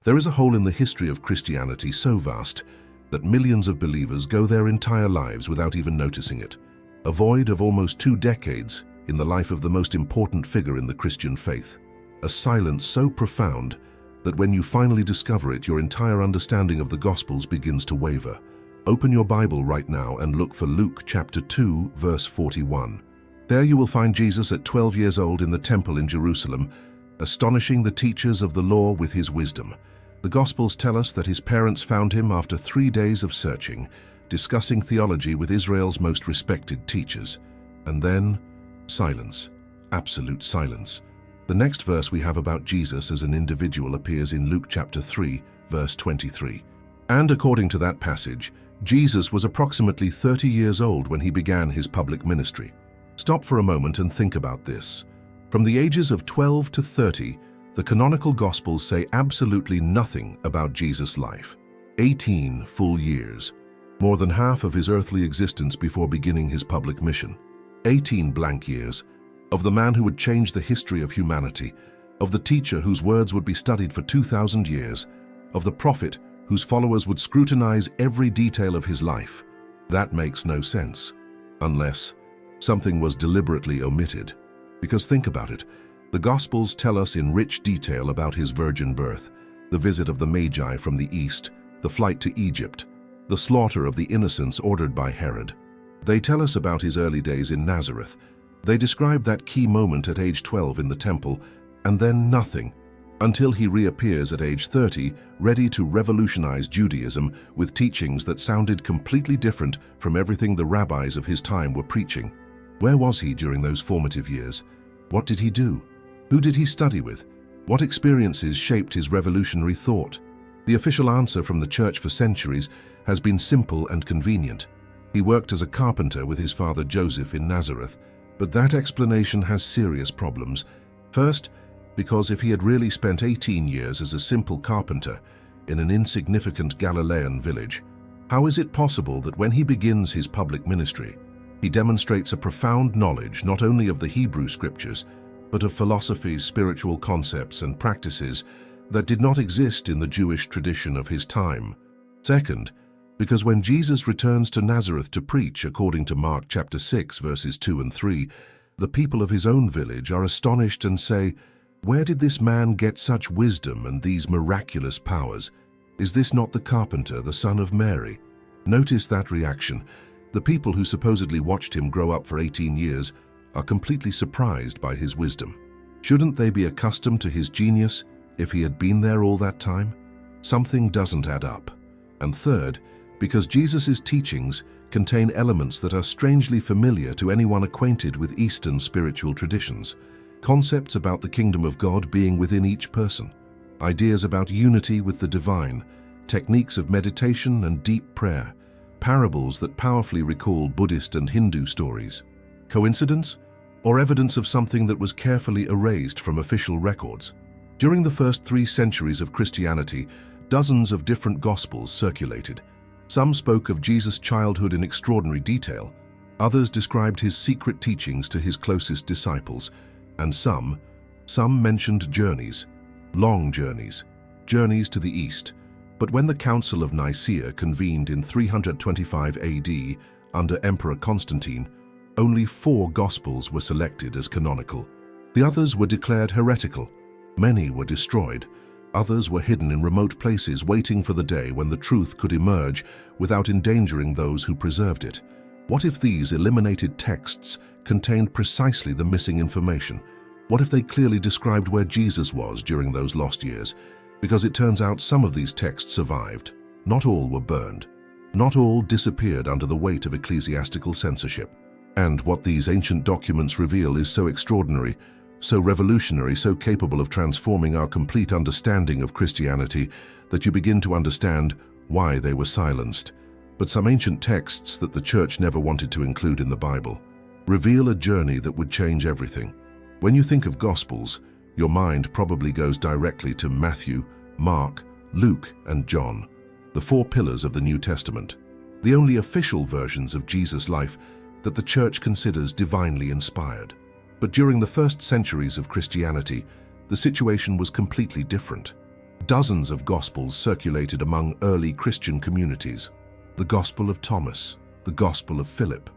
There is a hole in the history of Christianity so vast that millions of believers go their entire lives without even noticing it. A void of almost 2 decades in the life of the most important figure in the Christian faith. A silence so profound that when you finally discover it, your entire understanding of the Gospels begins to waver. Open your Bible right now and look for Luke chapter 2, verse 41. There you will find Jesus at 12 years old in the temple in Jerusalem, astonishing the teachers of the law with his wisdom. The Gospels tell us that his parents found him after 3 days of searching, discussing theology with Israel's most respected teachers. And then, silence. Absolute silence. The next verse we have about Jesus as an individual appears in Luke chapter 3, verse 23. And according to that passage, Jesus was approximately 30 years old when he began his public ministry. Stop for a moment and think about this. From the ages of 12 to 30, the canonical Gospels say absolutely nothing about Jesus' life. 18 full years, more than half of his earthly existence before beginning his public mission. 18 blank years of the man who would change the history of humanity, of the teacher whose words would be studied for 2,000 years, of the prophet whose followers would scrutinize every detail of his life. That makes no sense, unless something was deliberately omitted. Because think about it, the Gospels tell us in rich detail about his virgin birth, the visit of the Magi from the east, the flight to Egypt, the slaughter of the innocents ordered by Herod. They tell us about his early days in Nazareth. They describe that key moment at age 12 in the temple, and then nothing, until he reappears at age 30, ready to revolutionize Judaism with teachings that sounded completely different from everything the rabbis of his time were preaching. Where was he during those formative years? What did he do? Who did he study with? What experiences shaped his revolutionary thought? The official answer from the church for centuries has been simple and convenient. He worked as a carpenter with his father Joseph in Nazareth, but that explanation has serious problems. First, because if he had really spent 18 years as a simple carpenter in an insignificant Galilean village, how is it possible that when he begins his public ministry, he demonstrates a profound knowledge not only of the Hebrew scriptures, but of philosophy, spiritual concepts, and practices that did not exist in the Jewish tradition of his time? Second, because when Jesus returns to Nazareth to preach, according to Mark chapter 6, verses 2 and 3, the people of his own village are astonished and say, "Where did this man get such wisdom and these miraculous powers? Is this not the carpenter, the son of Mary?" Notice that reaction. The people who supposedly watched him grow up for 18 years are completely surprised by his wisdom. Shouldn't they be accustomed to his genius if he had been there all that time? Something doesn't add up. And third, because Jesus' teachings contain elements that are strangely familiar to anyone acquainted with Eastern spiritual traditions. Concepts about the kingdom of God being within each person, ideas about unity with the divine, techniques of meditation and deep prayer, parables that powerfully recall Buddhist and Hindu stories. Coincidence? Or evidence of something that was carefully erased from official records? During the first 3 centuries of Christianity, dozens of different Gospels circulated. Some spoke of Jesus' childhood in extraordinary detail, others described his secret teachings to his closest disciples, and some mentioned journeys, long journeys to the east. But when the Council of Nicaea convened in 325 AD under Emperor Constantine, only 4 Gospels were selected as canonical. The others were declared heretical. Many were destroyed. Others were hidden in remote places, waiting for the day when the truth could emerge without endangering those who preserved it. What if these eliminated texts contained precisely the missing information? What if they clearly described where Jesus was during those lost years? Because it turns out some of these texts survived. Not all were burned. Not all disappeared under the weight of ecclesiastical censorship. And what these ancient documents reveal is so extraordinary, so revolutionary, so capable of transforming our complete understanding of Christianity that you begin to understand why they were silenced. But some ancient texts that the Church never wanted to include in the Bible reveal a journey that would change everything. When you think of Gospels, your mind probably goes directly to Matthew, Mark, Luke, and John, the 4 pillars of the New Testament, the only official versions of Jesus' life that the Church considers divinely inspired. But during the first centuries of Christianity, the situation was completely different. Dozens of Gospels circulated among early Christian communities. The Gospel of Thomas, the Gospel of Philip,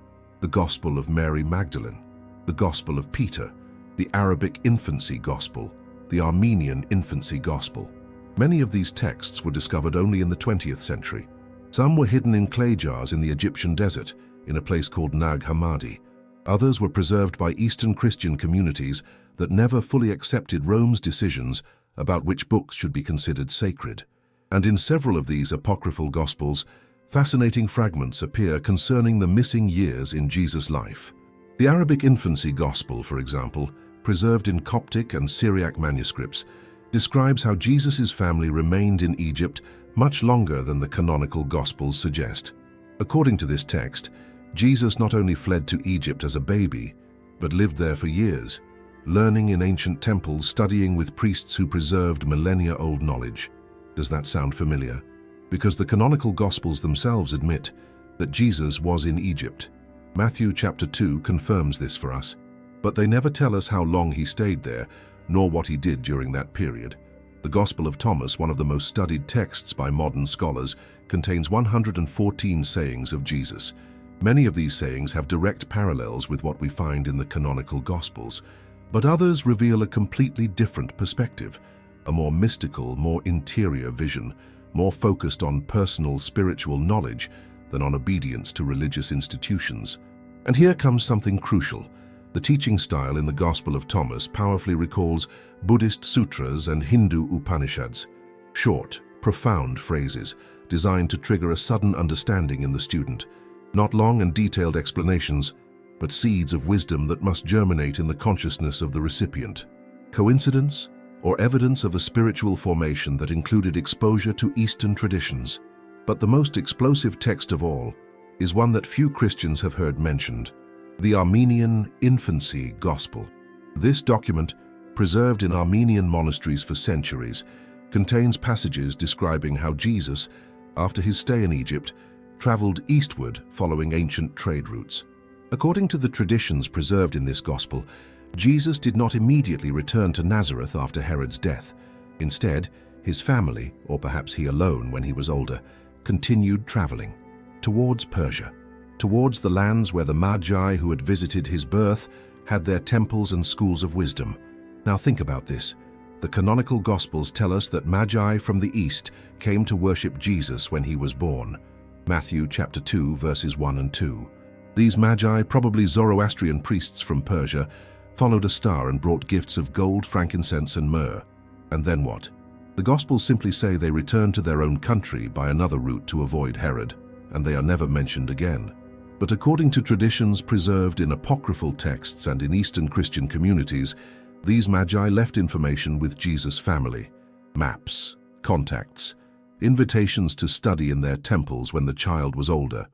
the Gospel of Mary Magdalene, the Gospel of Peter, the Arabic Infancy Gospel, the Armenian Infancy Gospel. Many of these texts were discovered only in the 20th century. Some were hidden in clay jars in the Egyptian desert, in a place called Nag Hammadi. Others were preserved by Eastern Christian communities that never fully accepted Rome's decisions about which books should be considered sacred. And in several of these apocryphal Gospels, fascinating fragments appear concerning the missing years in Jesus' life. The Arabic Infancy Gospel, for example, preserved in Coptic and Syriac manuscripts, describes how Jesus' family remained in Egypt much longer than the canonical Gospels suggest. According to this text, Jesus not only fled to Egypt as a baby, but lived there for years, learning in ancient temples, studying with priests who preserved millennia-old knowledge. Does that sound familiar? Because the canonical Gospels themselves admit that Jesus was in Egypt. Matthew chapter 2 confirms this for us, but they never tell us how long he stayed there, nor what he did during that period. The Gospel of Thomas, one of the most studied texts by modern scholars, contains 114 sayings of Jesus. Many of these sayings have direct parallels with what we find in the canonical Gospels, but others reveal a completely different perspective, a more mystical, more interior vision, more focused on personal spiritual knowledge than on obedience to religious institutions. And here comes something crucial. The teaching style in the Gospel of Thomas powerfully recalls Buddhist sutras and Hindu Upanishads, short, profound phrases designed to trigger a sudden understanding in the student. Not long and detailed explanations, but seeds of wisdom that must germinate in the consciousness of the recipient. Coincidence, or evidence of a spiritual formation that included exposure to Eastern traditions? But the most explosive text of all is one that few Christians have heard mentioned: the Armenian Infancy Gospel. This document, preserved in Armenian monasteries for centuries, contains passages describing how Jesus, after his stay in Egypt, traveled eastward following ancient trade routes. According to the traditions preserved in this Gospel, Jesus did not immediately return to Nazareth after Herod's death. Instead, his family, or perhaps he alone when he was older, continued traveling towards Persia, towards the lands where the Magi who had visited his birth had their temples and schools of wisdom. Now think about this. The canonical Gospels tell us that Magi from the East came to worship Jesus when he was born. Matthew chapter 2, verses 1 and 2. These Magi, probably Zoroastrian priests from Persia, followed a star and brought gifts of gold, frankincense, and myrrh. And then what? The Gospels simply say they returned to their own country by another route to avoid Herod, and they are never mentioned again. But according to traditions preserved in apocryphal texts and in Eastern Christian communities, these Magi left information with Jesus' family: maps, contacts, invitations to study in their temples when the child was older.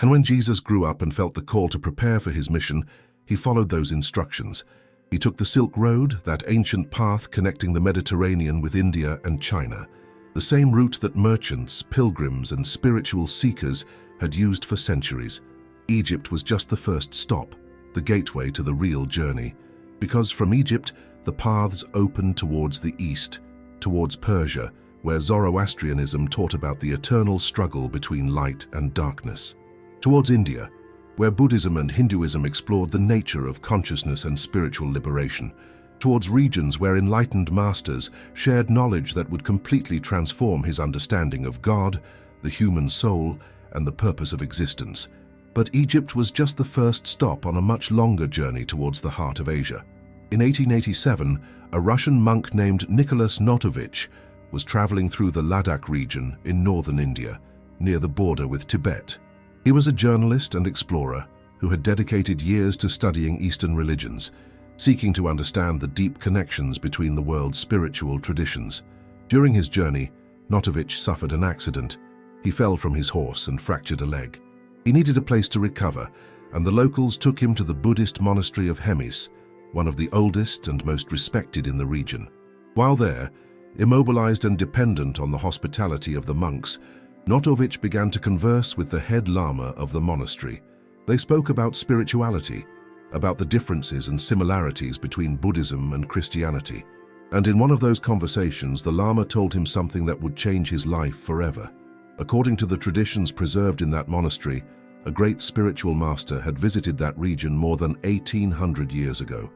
And when Jesus grew up and felt the call to prepare for his mission, he followed those instructions. He took the Silk Road, that ancient path connecting the Mediterranean with India and China, the same route that merchants, pilgrims, and spiritual seekers had used for centuries. Egypt was just the first stop, the gateway to the real journey, because from Egypt the paths opened towards the east, towards Persia, where Zoroastrianism taught about the eternal struggle between light and darkness, towards India, where Buddhism and Hinduism explored the nature of consciousness and spiritual liberation, towards regions where enlightened masters shared knowledge that would completely transform his understanding of God, the human soul, and the purpose of existence. But Egypt was just the first stop on a much longer journey towards the heart of Asia. In 1887, a Russian monk named Nicholas Notovich was traveling through the Ladakh region in northern India, near the border with Tibet. He was a journalist and explorer who had dedicated years to studying Eastern religions, seeking to understand the deep connections between the world's spiritual traditions. During his journey, Notovich suffered an accident. He fell from his horse and fractured a leg. He needed a place to recover, and the locals took him to the Buddhist monastery of Hemis, one of the oldest and most respected in the region. While there, immobilized and dependent on the hospitality of the monks, Notovich began to converse with the head lama of the monastery. They spoke about spirituality, about the differences and similarities between Buddhism and Christianity. And in one of those conversations, the Lama told him something that would change his life forever. According to the traditions preserved in that monastery, a great spiritual master had visited that region more than 1800 years ago.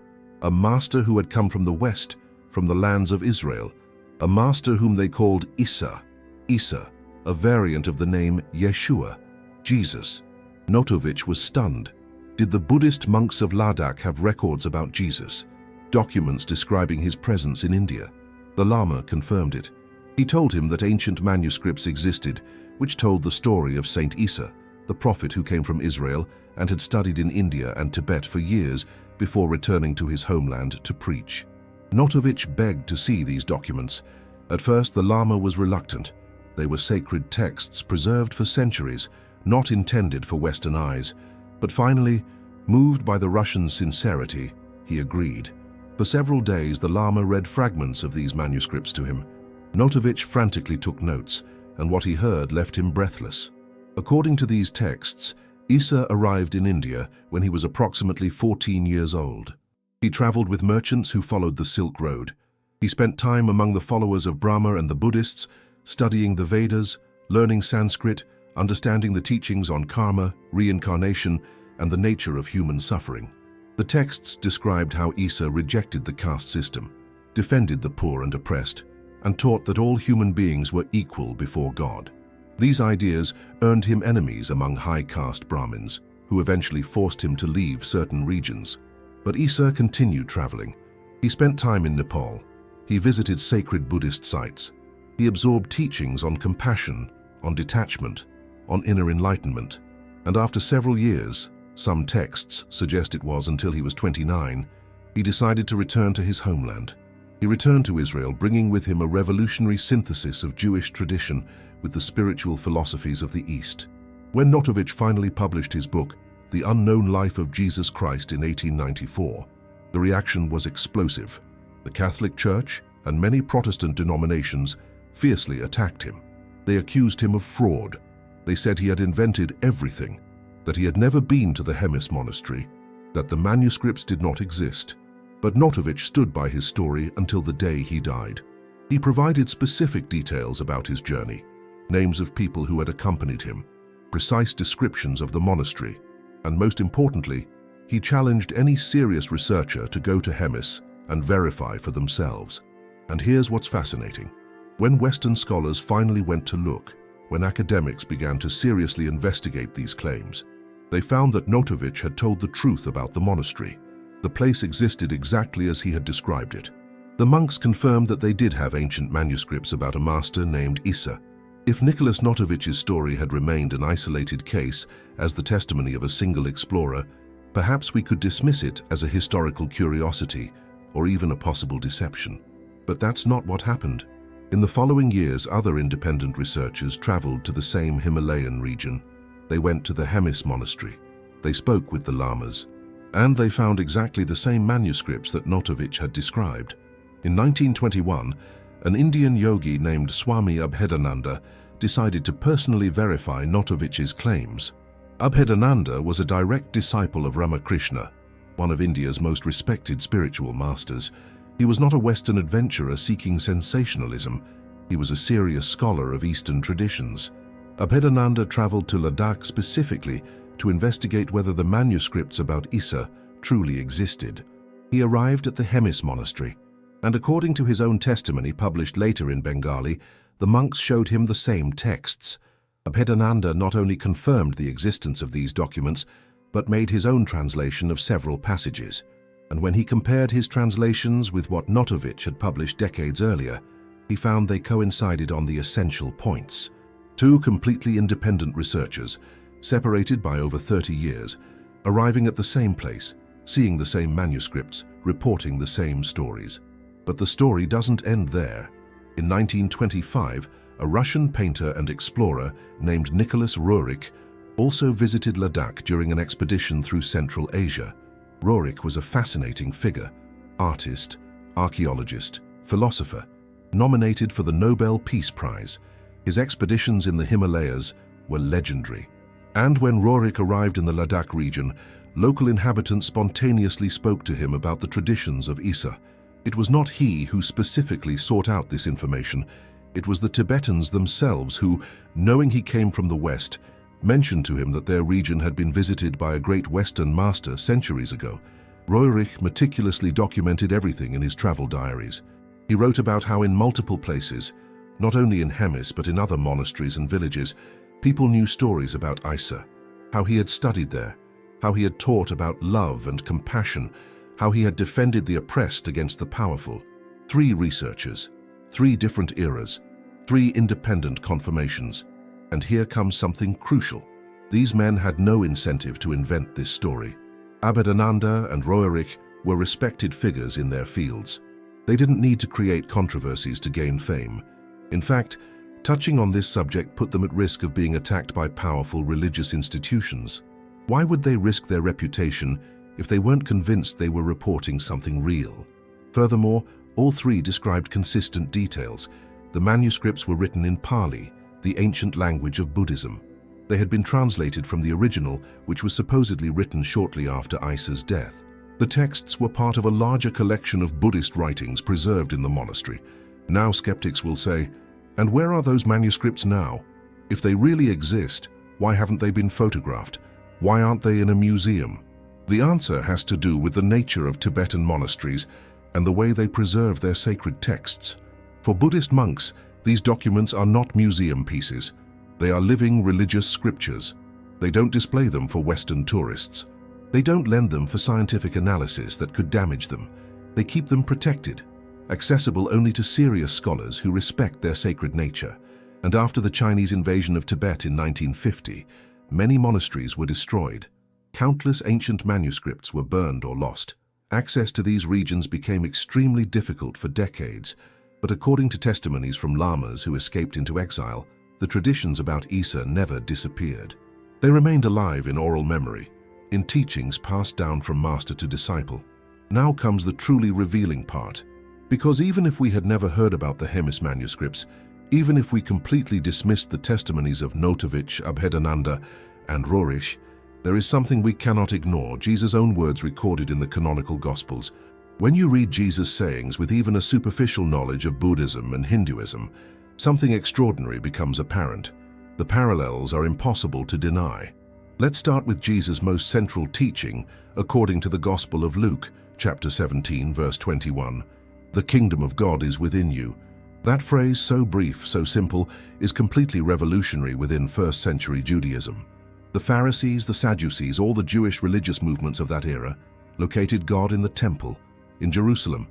A master who had come from the west, from the lands of Israel. A master whom they called Issa. Issa, a variant of the name Yeshua, Jesus. Notovich was stunned. Did the Buddhist monks of Ladakh have records about Jesus? Documents describing his presence in India? The Lama confirmed it. He told him that ancient manuscripts existed, which told the story of Saint Issa, the prophet who came from Israel and had studied in India and Tibet for years before returning to his homeland to preach. Notovich begged to see these documents. At first, the Lama was reluctant. They were sacred texts preserved for centuries, not intended for Western eyes. But finally, moved by the Russian's sincerity, he agreed. For several days, the Lama read fragments of these manuscripts to him. Notovich frantically took notes, and what he heard left him breathless. According to these texts, Issa arrived in India when he was approximately 14 years old. He traveled with merchants who followed the Silk Road. He spent time among the followers of Brahma and the Buddhists, studying the Vedas, learning Sanskrit, understanding the teachings on karma, reincarnation, and the nature of human suffering. The texts described how Issa rejected the caste system, defended the poor and oppressed, and taught that all human beings were equal before God. These ideas earned him enemies among high-caste Brahmins, who eventually forced him to leave certain regions. But Issa continued traveling. He spent time in Nepal. He visited sacred Buddhist sites. He absorbed teachings on compassion, on detachment, on inner enlightenment. And after several years, some texts suggest it was until he was 29, he decided to return to his homeland. He returned to Israel, bringing with him a revolutionary synthesis of Jewish tradition with the spiritual philosophies of the East. When Notovich finally published his book, The Unknown Life of Jesus Christ in 1894, the reaction was explosive. The Catholic Church and many Protestant denominations fiercely attacked him. They accused him of fraud. They said he had invented everything, that he had never been to the Hemis monastery, that the manuscripts did not exist. But Notovich stood by his story until the day he died. He provided specific details about his journey, names of people who had accompanied him, precise descriptions of the monastery, and most importantly, he challenged any serious researcher to go to Hemis and verify for themselves. And here's what's fascinating. When Western scholars finally went to look, when academics began to seriously investigate these claims, they found that Notovich had told the truth about the monastery. The place existed exactly as he had described it. The monks confirmed that they did have ancient manuscripts about a master named Issa. If Nicholas Notovich's story had remained an isolated case as the testimony of a single explorer, perhaps we could dismiss it as a historical curiosity or even a possible deception. But that's not what happened. In the following years, other independent researchers traveled to the same Himalayan region. They went to the Hemis monastery. They spoke with the lamas, and they found exactly the same manuscripts that Notovich had described. In 1921, an Indian yogi named Swami Abhedananda decided to personally verify Notovich's claims. Abhedananda was a direct disciple of Ramakrishna, one of India's most respected spiritual masters. He was not a Western adventurer seeking sensationalism. He was a serious scholar of Eastern traditions. Abhedananda traveled to Ladakh specifically to investigate whether the manuscripts about Issa truly existed. He arrived at the Hemis monastery, and according to his own testimony published later in Bengali, the monks showed him the same texts. Abhedananda not only confirmed the existence of these documents, but made his own translation of several passages. And when he compared his translations with what Notovich had published decades earlier, he found they coincided on the essential points. Two completely independent researchers, separated by over 30 years, arriving at the same place, seeing the same manuscripts, reporting the same stories. But the story doesn't end there. In 1925, a Russian painter and explorer named Nicholas Roerich also visited Ladakh during an expedition through Central Asia. Roerich was a fascinating figure, artist, archaeologist, philosopher, nominated for the Nobel Peace Prize. His expeditions in the Himalayas were legendary. And when Roerich arrived in the Ladakh region, local inhabitants spontaneously spoke to him about the traditions of Issa. It was not he who specifically sought out this information. It was the Tibetans themselves who, knowing he came from the West, mentioned to him that their region had been visited by a great Western master centuries ago. Roerich meticulously documented everything in his travel diaries. He wrote about how in multiple places, not only in Hemis but in other monasteries and villages, people knew stories about Issa, how he had studied there, how he had taught about love and compassion, how he had defended the oppressed against the powerful. 3 researchers, 3 different eras, 3 independent confirmations. And here comes something crucial. These men had no incentive to invent this story. Abhedananda and Roerich were respected figures in their fields. They didn't need to create controversies to gain fame. In fact, touching on this subject put them at risk of being attacked by powerful religious institutions. Why would they risk their reputation if they weren't convinced they were reporting something real? Furthermore, all 3 described consistent details. The manuscripts were written in Pali, the ancient language of Buddhism. They had been translated from the original, which was supposedly written shortly after Issa's death. The texts were part of a larger collection of Buddhist writings preserved in the monastery. Now skeptics will say, and where are those manuscripts now? If they really exist, why haven't they been photographed? Why aren't they in a museum? The answer has to do with the nature of Tibetan monasteries and the way they preserve their sacred texts. For Buddhist monks, these documents are not museum pieces. They are living religious scriptures. They don't display them for Western tourists. They don't lend them for scientific analysis that could damage them. They keep them protected, accessible only to serious scholars who respect their sacred nature. And after the Chinese invasion of Tibet in 1950, many monasteries were destroyed. Countless ancient manuscripts were burned or lost. Access to these regions became extremely difficult for decades, but according to testimonies from lamas who escaped into exile, the traditions about Issa never disappeared. They remained alive in oral memory, in teachings passed down from master to disciple. Now comes the truly revealing part, because even if we had never heard about the Hemis manuscripts, even if we completely dismissed the testimonies of Notovich, Abhedananda, and Roerich, there is something we cannot ignore, Jesus' own words recorded in the canonical Gospels. When you read Jesus' sayings with even a superficial knowledge of Buddhism and Hinduism, something extraordinary becomes apparent. The parallels are impossible to deny. Let's start with Jesus' most central teaching, according to the Gospel of Luke, chapter 17, verse 21. The kingdom of God is within you. That phrase, so brief, so simple, is completely revolutionary within first-century Judaism. The Pharisees, the Sadducees, all the Jewish religious movements of that era, located God in the temple, in Jerusalem,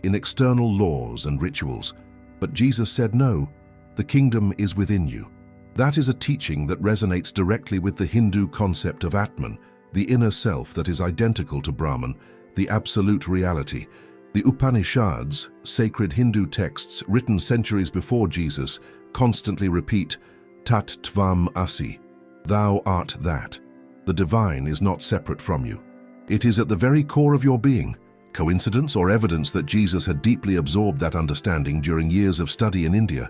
in external laws and rituals. But Jesus said, no, the kingdom is within you. That is a teaching that resonates directly with the Hindu concept of Atman, the inner self that is identical to Brahman, the absolute reality. The Upanishads, sacred Hindu texts written centuries before Jesus, constantly repeat, Tat Tvam Asi, thou art that. The divine is not separate from you. It is at the very core of your being. Coincidence or evidence that Jesus had deeply absorbed that understanding during years of study in India?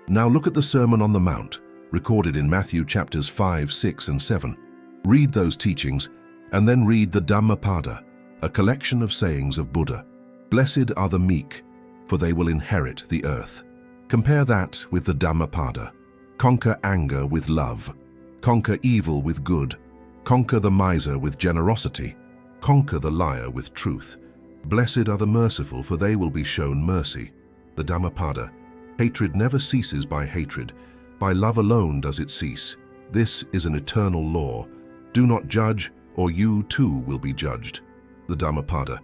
Now look at the Sermon on the Mount, recorded in Matthew chapters 5, 6, and 7. Read those teachings, and then read the Dhammapada, a collection of sayings of Buddha. Blessed are the meek, for they will inherit the earth. Compare that with the Dhammapada. Conquer anger with love. Conquer evil with good. Conquer the miser with generosity. Conquer the liar with truth. Blessed are the merciful, for they will be shown mercy. The Dhammapada. Hatred never ceases by hatred. By love alone does it cease. This is an eternal law. Do not judge, or you too will be judged. The Dhammapada.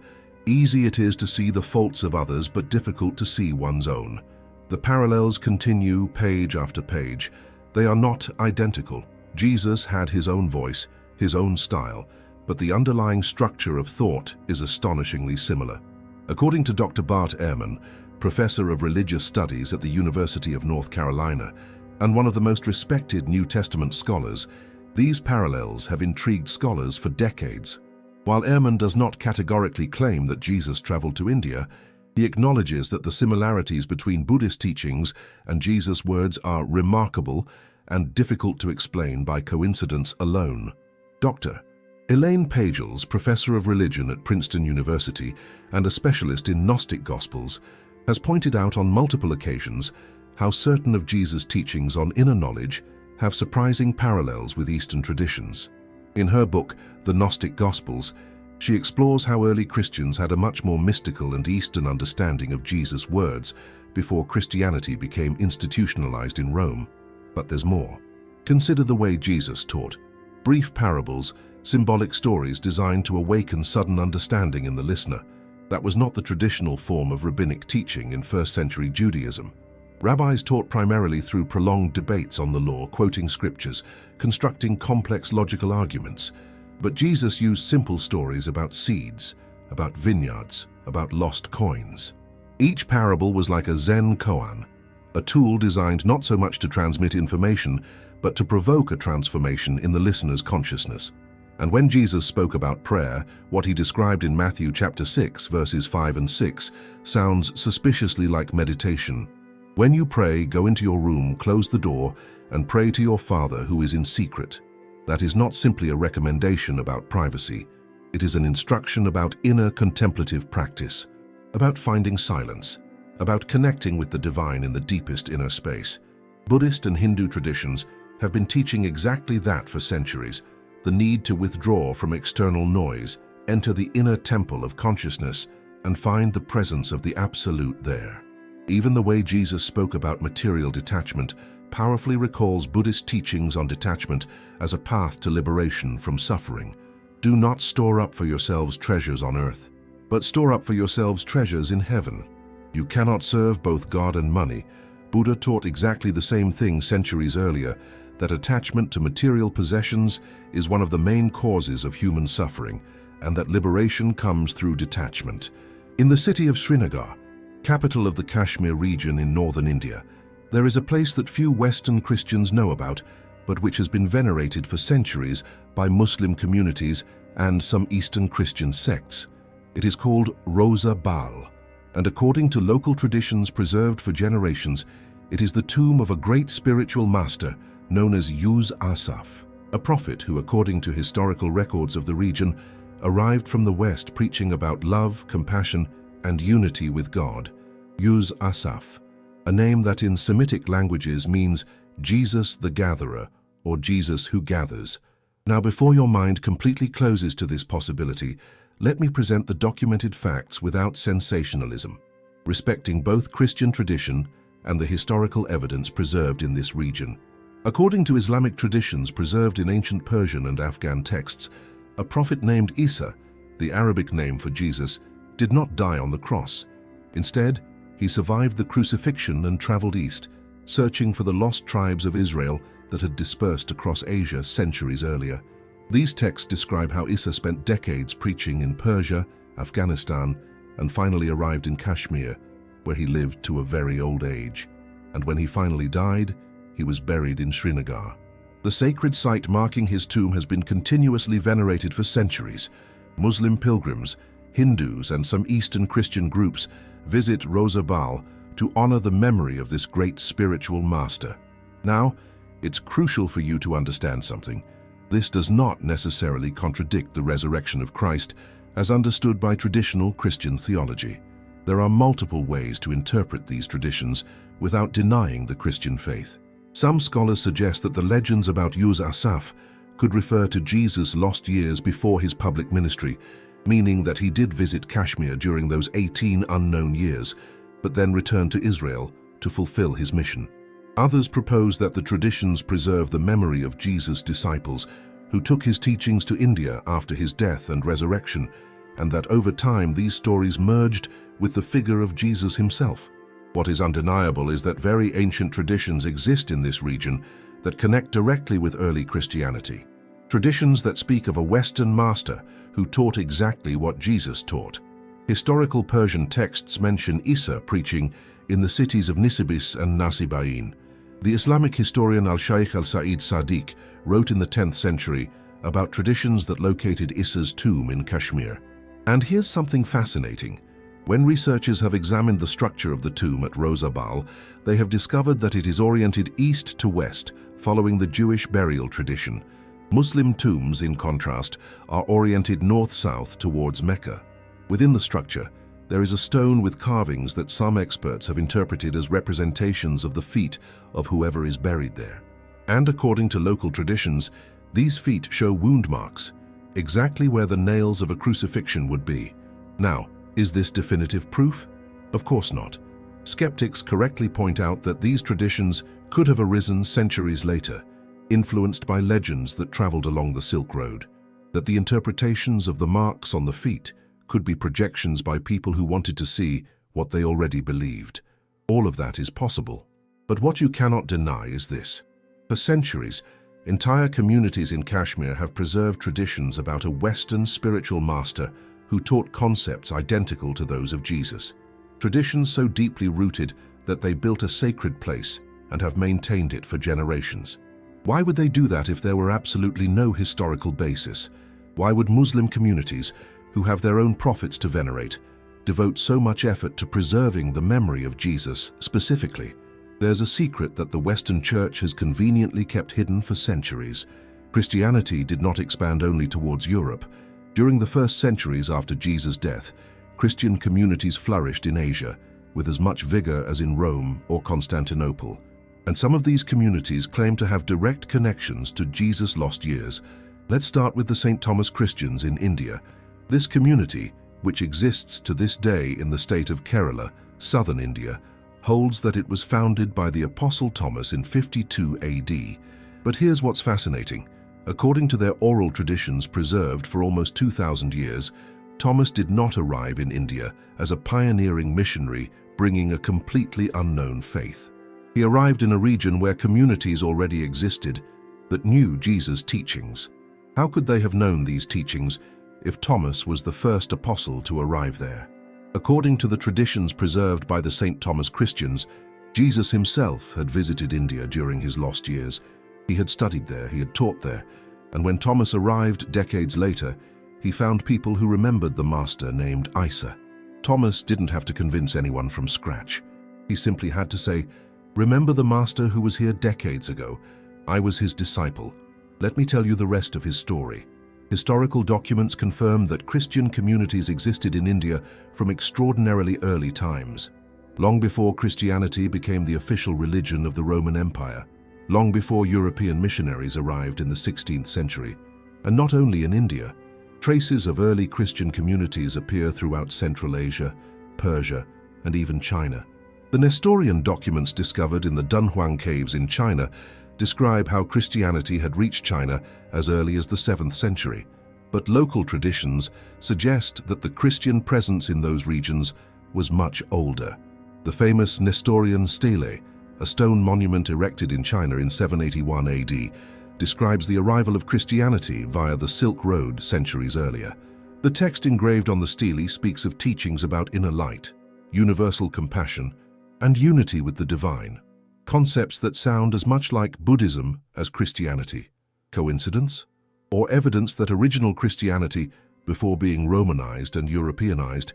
Easy it is to see the faults of others, but difficult to see one's own. The parallels continue page after page. They are not identical. Jesus had his own voice, his own style, but the underlying structure of thought is astonishingly similar. According to Dr. Bart Ehrman, professor of religious studies at the University of North Carolina, and one of the most respected New Testament scholars, these parallels have intrigued scholars for decades. While Ehrman does not categorically claim that Jesus traveled to India, he acknowledges that the similarities between Buddhist teachings and Jesus' words are remarkable and difficult to explain by coincidence alone. Doctor, Elaine Pagels, professor of religion at Princeton University and a specialist in Gnostic Gospels, has pointed out on multiple occasions how certain of Jesus' teachings on inner knowledge have surprising parallels with Eastern traditions. In her book, The Gnostic Gospels, she explores how early Christians had a much more mystical and Eastern understanding of Jesus' words before Christianity became institutionalized in Rome. But there's more. Consider the way Jesus taught. Brief parables, symbolic stories designed to awaken sudden understanding in the listener. That was not the traditional form of rabbinic teaching in first-century Judaism. Rabbis taught primarily through prolonged debates on the law, quoting scriptures, constructing complex logical arguments. But Jesus used simple stories about seeds, about vineyards, about lost coins. Each parable was like a Zen koan, a tool designed not so much to transmit information, but to provoke a transformation in the listener's consciousness. And when Jesus spoke about prayer, what he described in Matthew chapter 6, verses 5 and 6, sounds suspiciously like meditation. When you pray, go into your room, close the door, and pray to your Father who is in secret. That is not simply a recommendation about privacy. It is an instruction about inner contemplative practice, about finding silence, about connecting with the divine in the deepest inner space. Buddhist and Hindu traditions have been teaching exactly that for centuries, the need to withdraw from external noise, enter the inner temple of consciousness, and find the presence of the Absolute there. Even the way Jesus spoke about material detachment powerfully recalls Buddhist teachings on detachment as a path to liberation from suffering. Do not store up for yourselves treasures on earth, but store up for yourselves treasures in heaven. You cannot serve both God and money. Buddha taught exactly the same thing centuries earlier, that attachment to material possessions is one of the main causes of human suffering, and that liberation comes through detachment. In the city of Srinagar, capital of the Kashmir region in northern India, there is a place that few Western Christians know about, but which has been venerated for centuries by Muslim communities and some Eastern Christian sects. It is called Rosa Bal, and according to local traditions preserved for generations, it is the tomb of a great spiritual master known as Uz Asaf, a prophet who, according to historical records of the region, arrived from the West preaching about love, compassion, and unity with God. Uz Asaf, a name that in Semitic languages means Jesus the Gatherer, or Jesus who gathers. Now, before your mind completely closes to this possibility, let me present the documented facts without sensationalism, respecting both Christian tradition and the historical evidence preserved in this region. According to Islamic traditions preserved in ancient Persian and Afghan texts, a prophet named Issa, the Arabic name for Jesus, did not die on the cross. Instead, he survived the crucifixion and traveled east, searching for the lost tribes of Israel that had dispersed across Asia centuries earlier. These texts describe how Issa spent decades preaching in Persia, Afghanistan, and finally arrived in Kashmir, where he lived to a very old age. And when he finally died, he was buried in Srinagar. The sacred site marking his tomb has been continuously venerated for centuries. Muslim pilgrims, Hindus, and some Eastern Christian groups visit Rosa Bal to honor the memory of this great spiritual master. Now, it's crucial for you to understand something. This does not necessarily contradict the resurrection of Christ as understood by traditional Christian theology. There are multiple ways to interpret these traditions without denying the Christian faith. Some scholars suggest that the legends about Uz Asaf could refer to Jesus' lost years before his public ministry, meaning that he did visit Kashmir during those 18 unknown years, but then returned to Israel to fulfill his mission. Others propose that the traditions preserve the memory of Jesus' disciples who took his teachings to India after his death and resurrection, and that over time these stories merged with the figure of Jesus himself. What is undeniable is that very ancient traditions exist in this region that connect directly with early Christianity. Traditions that speak of a Western master who taught exactly what Jesus taught. Historical Persian texts mention Issa preaching in the cities of Nisibis and Nasibain. The Islamic historian al-Shaykh al-Sa'id Sadiq wrote in the 10th century about traditions that located Issa's tomb in Kashmir. And here's something fascinating. When researchers have examined the structure of the tomb at Rosa Bal, they have discovered that it is oriented east to west, following the Jewish burial tradition. Muslim tombs, in contrast, are oriented north-south towards Mecca. Within the structure, there is a stone with carvings that some experts have interpreted as representations of the feet of whoever is buried there. And according to local traditions, these feet show wound marks, exactly where the nails of a crucifixion would be. Now, is this definitive proof? Of course not. Skeptics correctly point out that these traditions could have arisen centuries later, influenced by legends that traveled along the Silk Road, that the interpretations of the marks on the feet could be projections by people who wanted to see what they already believed. All of that is possible. But what you cannot deny is this. For centuries, entire communities in Kashmir have preserved traditions about a Western spiritual master who taught concepts identical to those of Jesus. Traditions so deeply rooted that they built a sacred place and have maintained it for generations. Why would they do that if there were absolutely no historical basis? Why would Muslim communities, who have their own prophets to venerate, devote so much effort to preserving the memory of Jesus specifically? There's a secret that the Western Church has conveniently kept hidden for centuries. Christianity did not expand only towards Europe. During the first centuries after Jesus' death, Christian communities flourished in Asia with as much vigor as in Rome or Constantinople. And some of these communities claim to have direct connections to Jesus' lost years. Let's start with the St. Thomas Christians in India. This community, which exists to this day in the state of Kerala, southern India, holds that it was founded by the Apostle Thomas in 52 AD. But here's what's fascinating. According to their oral traditions preserved for almost 2,000 years, Thomas did not arrive in India as a pioneering missionary bringing a completely unknown faith. He arrived in a region where communities already existed that knew Jesus' teachings. How could they have known these teachings if Thomas was the first apostle to arrive there? According to the traditions preserved by the St. Thomas Christians, Jesus himself had visited India during his lost years. He had studied there, he had taught there, and when Thomas arrived decades later, he found people who remembered the master named Issa. Thomas didn't have to convince anyone from scratch. He simply had to say, "Remember the master who was here decades ago? I was his disciple. Let me tell you the rest of his story." Historical documents confirm that Christian communities existed in India from extraordinarily early times, long before Christianity became the official religion of the Roman Empire, long before European missionaries arrived in the 16th century. And not only in India, traces of early Christian communities appear throughout Central Asia, Persia, and even China. The Nestorian documents discovered in the Dunhuang caves in China describe how Christianity had reached China as early as the 7th century, but local traditions suggest that the Christian presence in those regions was much older. The famous Nestorian stele, a stone monument erected in China in 781 AD, describes the arrival of Christianity via the Silk Road centuries earlier. The text engraved on the stele speaks of teachings about inner light, universal compassion, and unity with the divine, concepts that sound as much like Buddhism as Christianity. Coincidence? Or evidence that original Christianity, before being Romanized and Europeanized,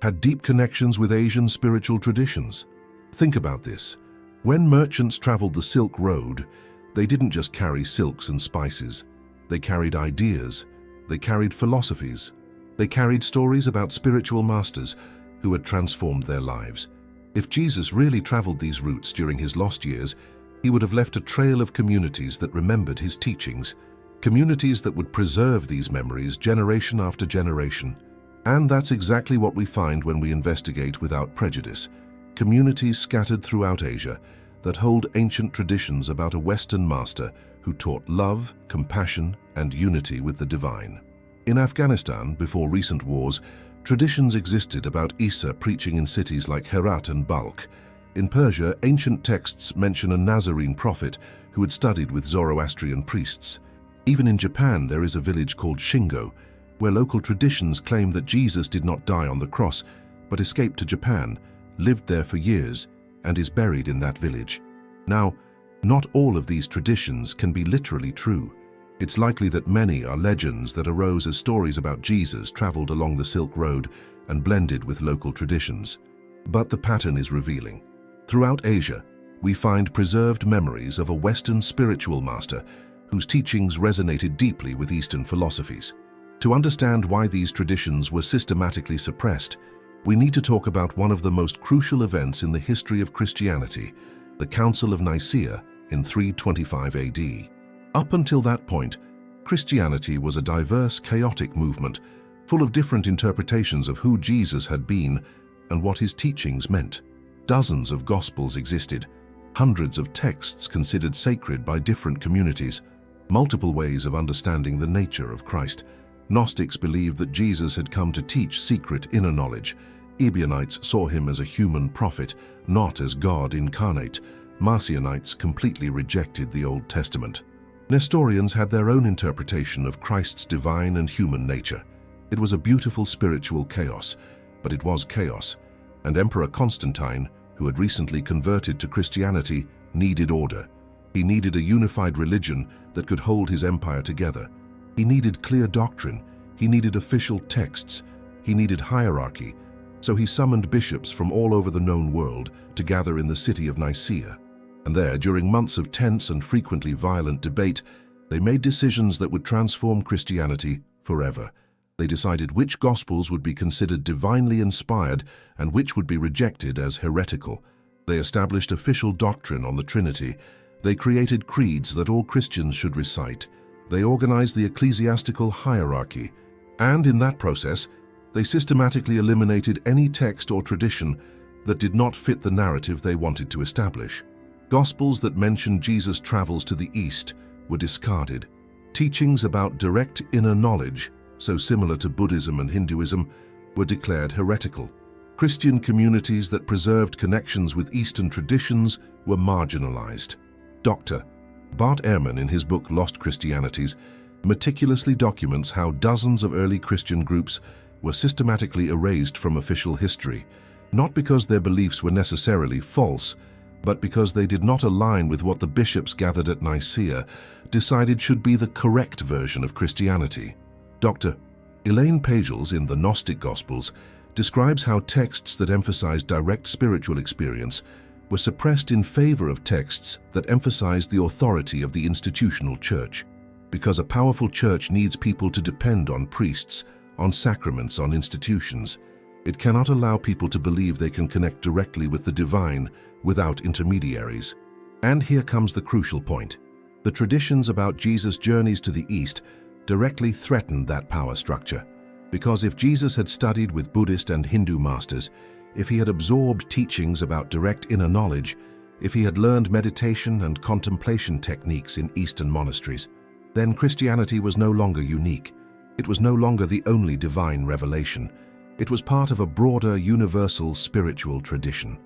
had deep connections with Asian spiritual traditions? Think about this. When merchants traveled the Silk Road, they didn't just carry silks and spices. They carried ideas. They carried philosophies. They carried stories about spiritual masters who had transformed their lives. If Jesus really traveled these routes during his lost years, he would have left a trail of communities that remembered his teachings, communities that would preserve these memories generation after generation. And that's exactly what we find when we investigate without prejudice. Communities scattered throughout Asia that hold ancient traditions about a Western master who taught love, compassion, and unity with the divine. In Afghanistan, before recent wars, traditions existed about Issa preaching in cities like Herat and Balkh. In Persia, ancient texts mention a Nazarene prophet who had studied with Zoroastrian priests. Even in Japan, there is a village called Shingo, where local traditions claim that Jesus did not die on the cross, but escaped to Japan, lived there for years, and is buried in that village. Now, not all of these traditions can be literally true. It's likely that many are legends that arose as stories about Jesus traveled along the Silk Road and blended with local traditions. But the pattern is revealing. Throughout Asia, we find preserved memories of a Western spiritual master whose teachings resonated deeply with Eastern philosophies. To understand why these traditions were systematically suppressed, we need to talk about one of the most crucial events in the history of Christianity, the Council of Nicaea in 325 AD. Up until that point, Christianity was a diverse, chaotic movement, full of different interpretations of who Jesus had been and what his teachings meant. Dozens of Gospels existed, hundreds of texts considered sacred by different communities, multiple ways of understanding the nature of Christ. Gnostics believed that Jesus had come to teach secret inner knowledge. Ebionites saw him as a human prophet, not as God incarnate. Marcionites completely rejected the Old Testament. Nestorians had their own interpretation of Christ's divine and human nature. It was a beautiful spiritual chaos, but it was chaos, and Emperor Constantine, who had recently converted to Christianity, needed order. He needed a unified religion that could hold his empire together. He needed clear doctrine, he needed official texts, he needed hierarchy, so he summoned bishops from all over the known world to gather in the city of Nicaea. And there, during months of tense and frequently violent debate, they made decisions that would transform Christianity forever. They decided which Gospels would be considered divinely inspired and which would be rejected as heretical. They established official doctrine on the Trinity. They created creeds that all Christians should recite. They organized the ecclesiastical hierarchy. And in that process, they systematically eliminated any text or tradition that did not fit the narrative they wanted to establish. Gospels that mentioned Jesus' travels to the East were discarded. Teachings about direct inner knowledge, so similar to Buddhism and Hinduism, were declared heretical. Christian communities that preserved connections with Eastern traditions were marginalized. Dr. Bart Ehrman, in his book Lost Christianities, meticulously documents how dozens of early Christian groups were systematically erased from official history, not because their beliefs were necessarily false, but because they did not align with what the bishops gathered at Nicaea decided should be the correct version of Christianity. Dr. Elaine Pagels, in the Gnostic Gospels, describes how texts that emphasized direct spiritual experience were suppressed in favor of texts that emphasized the authority of the institutional church. Because a powerful church needs people to depend on priests, on sacraments, on institutions, it cannot allow people to believe they can connect directly with the divine without intermediaries. And here comes the crucial point. The traditions about Jesus' journeys to the East directly threatened that power structure. Because if Jesus had studied with Buddhist and Hindu masters, if he had absorbed teachings about direct inner knowledge, if he had learned meditation and contemplation techniques in Eastern monasteries, then Christianity was no longer unique. It was no longer the only divine revelation. It was part of a broader, universal spiritual tradition.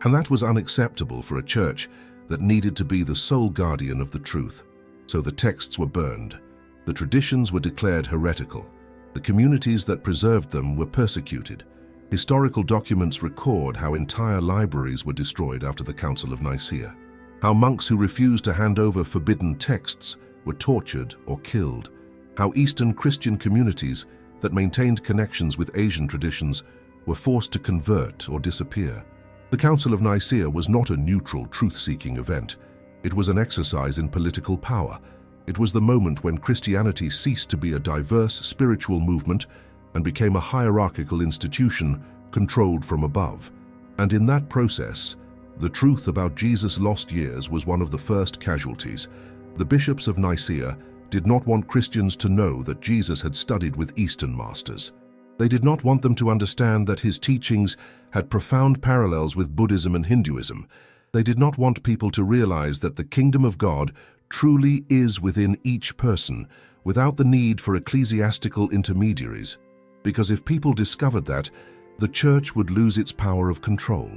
And that was unacceptable for a church that needed to be the sole guardian of the truth. So the texts were burned. The traditions were declared heretical. The communities that preserved them were persecuted. Historical documents record how entire libraries were destroyed after the Council of Nicaea, how monks who refused to hand over forbidden texts were tortured or killed, how Eastern Christian communities that maintained connections with Asian traditions were forced to convert or disappear. The Council of Nicaea was not a neutral, truth-seeking event. It was an exercise in political power. It was the moment when Christianity ceased to be a diverse spiritual movement and became a hierarchical institution controlled from above. And in that process, the truth about Jesus' lost years was one of the first casualties. The bishops of Nicaea did not want Christians to know that Jesus had studied with Eastern masters. They did not want them to understand that his teachings had profound parallels with Buddhism and Hinduism. They did not want people to realize that the kingdom of God truly is within each person, without the need for ecclesiastical intermediaries. Because if people discovered that, the church would lose its power of control.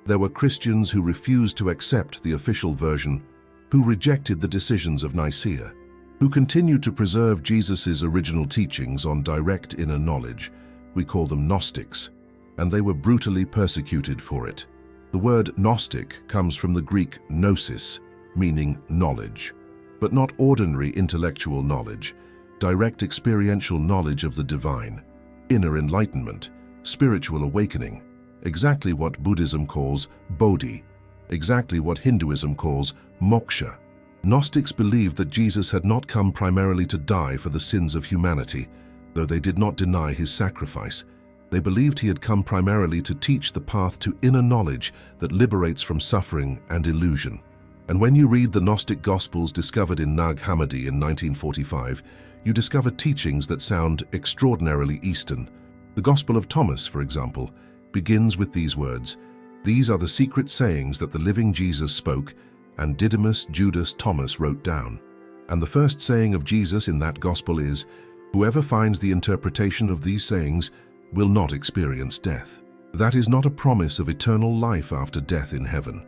There were Christians who refused to accept the official version, who rejected the decisions of Nicaea, who continued to preserve Jesus' original teachings on direct inner knowledge. We call them Gnostics, and they were brutally persecuted for it. The word Gnostic comes from the Greek gnosis, meaning knowledge, but not ordinary intellectual knowledge, direct experiential knowledge of the divine, inner enlightenment, spiritual awakening, exactly what Buddhism calls bodhi, exactly what Hinduism calls moksha. Gnostics believed that Jesus had not come primarily to die for the sins of humanity, though they did not deny his sacrifice. They believed he had come primarily to teach the path to inner knowledge that liberates from suffering and illusion. And when you read the Gnostic Gospels discovered in Nag Hammadi in 1945, you discover teachings that sound extraordinarily Eastern. The Gospel of Thomas, for example, begins with these words, "These are the secret sayings that the living Jesus spoke, and Didymus, Judas, Thomas wrote down." And the first saying of Jesus in that Gospel is, "Whoever finds the interpretation of these sayings will not experience death." That is not a promise of eternal life after death in heaven.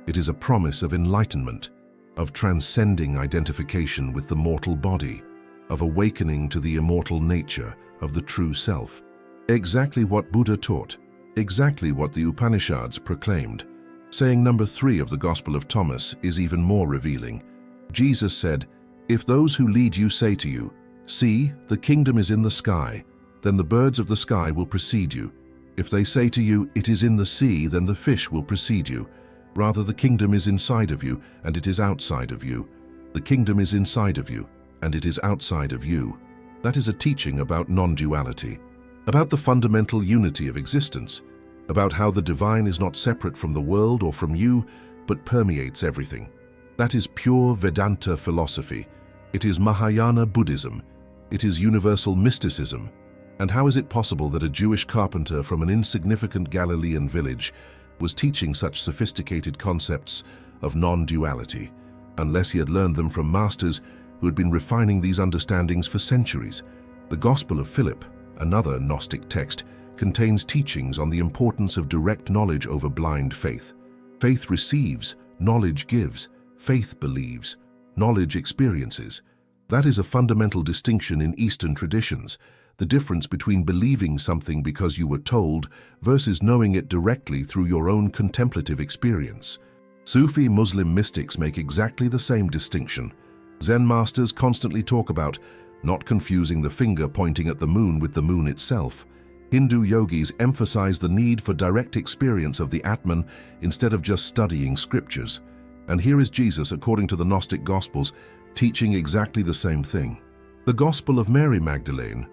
It is a promise of enlightenment, of transcending identification with the mortal body, of awakening to the immortal nature of the true self. Exactly what Buddha taught, exactly what the Upanishads proclaimed. Saying number 3 of the Gospel of Thomas is even more revealing. Jesus said, "If those who lead you say to you, 'See, the kingdom is in the sky,' then the birds of the sky will precede you. If they say to you, 'It is in the sea,' then the fish will precede you. Rather, the kingdom is inside of you, and it is outside of you. The kingdom is inside of you, and it is outside of you." That is a teaching about non-duality, about the fundamental unity of existence, about how the divine is not separate from the world or from you, but permeates everything. That is pure Vedanta philosophy. It is Mahayana Buddhism. It is universal mysticism. And how is it possible that a Jewish carpenter from an insignificant Galilean village was teaching such sophisticated concepts of non-duality, unless he had learned them from masters who had been refining these understandings for centuries? The Gospel of Philip, another Gnostic text, contains teachings on the importance of direct knowledge over blind faith. Faith receives, knowledge gives. Faith believes, knowledge experiences. That is a fundamental distinction in Eastern traditions, the difference between believing something because you were told versus knowing it directly through your own contemplative experience. Sufi Muslim mystics make exactly the same distinction. Zen masters constantly talk about not confusing the finger pointing at the moon with the moon itself. Hindu yogis emphasize the need for direct experience of the Atman instead of just studying scriptures. And here is Jesus, according to the Gnostic Gospels, teaching exactly the same thing. The Gospel of Mary Magdalene.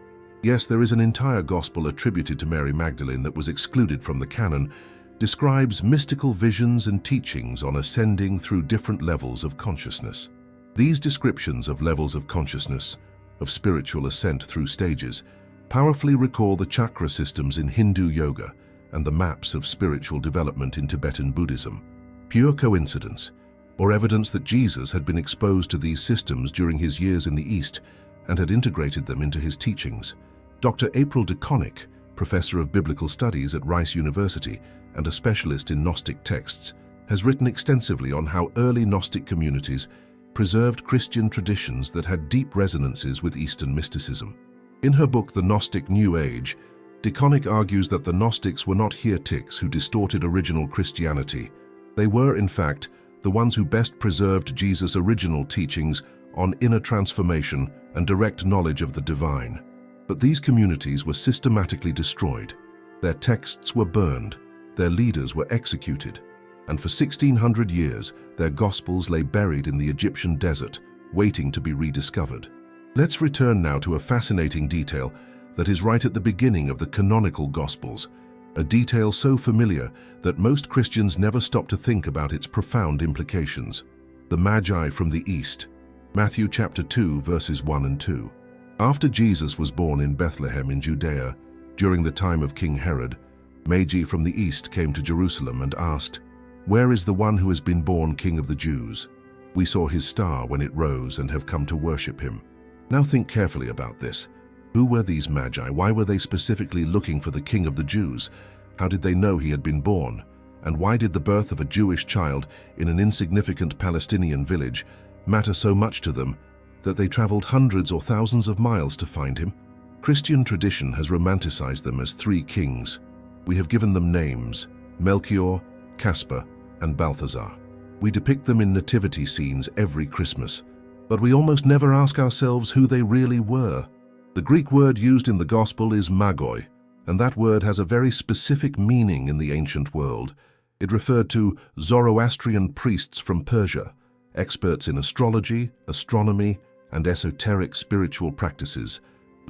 Yes, there is an entire gospel attributed to Mary Magdalene that was excluded from the canon, describes mystical visions and teachings on ascending through different levels of consciousness. These descriptions of levels of consciousness, of spiritual ascent through stages, powerfully recall the chakra systems in Hindu yoga and the maps of spiritual development in Tibetan Buddhism. Pure coincidence, or evidence that Jesus had been exposed to these systems during his years in the East and had integrated them into his teachings? Dr. April DeConnick, professor of biblical studies at Rice University and a specialist in Gnostic texts, has written extensively on how early Gnostic communities preserved Christian traditions that had deep resonances with Eastern mysticism. In her book, The Gnostic New Age, DeConnick argues that the Gnostics were not heretics who distorted original Christianity. They were, in fact, the ones who best preserved Jesus' original teachings on inner transformation and direct knowledge of the divine. But these communities were systematically destroyed. Their texts were burned, their leaders were executed, and for 1600 years their gospels lay buried in the Egyptian desert, waiting to be rediscovered. Let's return now to a fascinating detail that is right at the beginning of the canonical Gospels, a detail so familiar that most Christians never stop to think about its profound implications. The Magi from the East. Matthew chapter 2, verses 1 and 2. After Jesus was born in Bethlehem in Judea, during the time of King Herod, Magi from the east came to Jerusalem and asked, "Where is the one who has been born King of the Jews? We saw his star when it rose and have come to worship him." Now think carefully about this. Who were these Magi? Why were they specifically looking for the King of the Jews? How did they know he had been born? And why did the birth of a Jewish child in an insignificant Palestinian village matter so much to them that they traveled hundreds or thousands of miles to find him? Christian tradition has romanticized them as 3 kings. We have given them names: Melchior, Caspar, and Balthazar. We depict them in nativity scenes every Christmas, but we almost never ask ourselves who they really were. The Greek word used in the Gospel is magoi, and that word has a very specific meaning in the ancient world. It referred to Zoroastrian priests from Persia, experts in astrology, astronomy, and esoteric spiritual practices.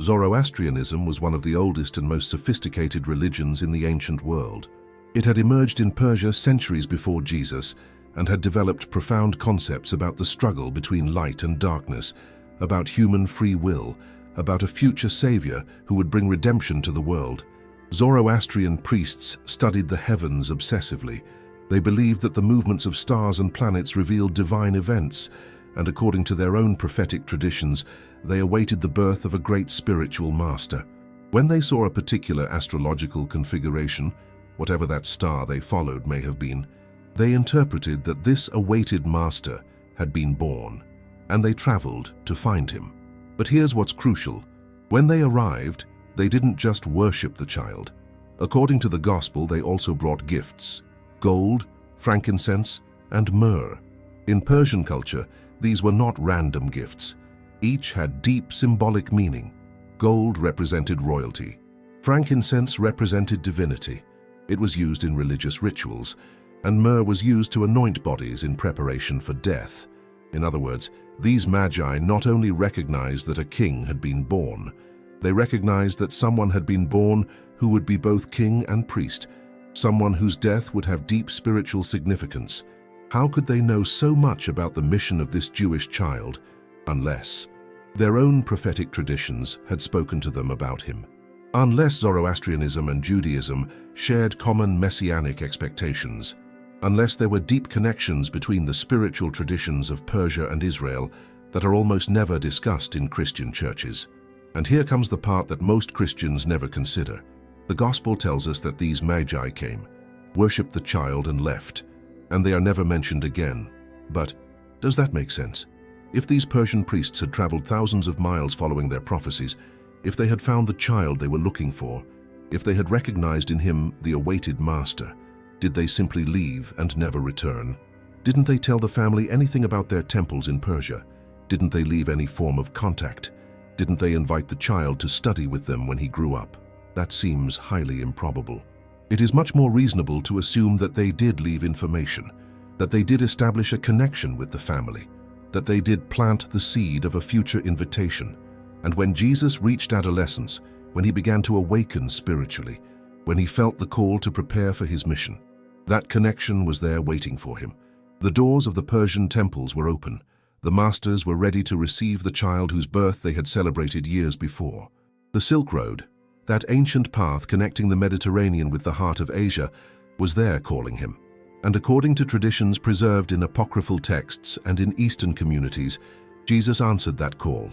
Zoroastrianism was one of the oldest and most sophisticated religions in the ancient world. It had emerged in Persia centuries before Jesus and had developed profound concepts about the struggle between light and darkness, about human free will, about a future savior who would bring redemption to the world. Zoroastrian priests studied the heavens obsessively. They believed that the movements of stars and planets revealed divine events, and according to their own prophetic traditions, they awaited the birth of a great spiritual master. When they saw a particular astrological configuration, whatever that star they followed may have been, they interpreted that this awaited master had been born, and they traveled to find him. But here's what's crucial. When they arrived, they didn't just worship the child. According to the gospel, they also brought gifts: gold, frankincense, and myrrh. In Persian culture, these were not random gifts. Each had deep symbolic meaning. Gold represented royalty. Frankincense represented divinity. It was used in religious rituals, and myrrh was used to anoint bodies in preparation for death. In other words, these magi not only recognized that a king had been born, they recognized that someone had been born who would be both king and priest, someone whose death would have deep spiritual significance. How could they know so much about the mission of this Jewish child unless their own prophetic traditions had spoken to them about him? Unless Zoroastrianism and Judaism shared common messianic expectations, unless there were deep connections between the spiritual traditions of Persia and Israel that are almost never discussed in Christian churches. And here comes the part that most Christians never consider. The gospel tells us that these magi came, worshipped the child and left, and they are never mentioned again. But does that make sense? If these Persian priests had traveled thousands of miles following their prophecies, if they had found the child they were looking for, if they had recognized in him the awaited master, did they simply leave and never return? Didn't they tell the family anything about their temples in Persia? Didn't they leave any form of contact? Didn't they invite the child to study with them when he grew up? That seems highly improbable. It is much more reasonable to assume that they did leave information, that they did establish a connection with the family, that they did plant the seed of a future invitation. And when Jesus reached adolescence, when he began to awaken spiritually, when he felt the call to prepare for his mission, that connection was there waiting for him. The doors of the Persian temples were open. The masters were ready to receive the child whose birth they had celebrated years before. The Silk Road, that ancient path connecting the Mediterranean with the heart of Asia, was there calling him. And according to traditions preserved in apocryphal texts and in Eastern communities, Jesus answered that call.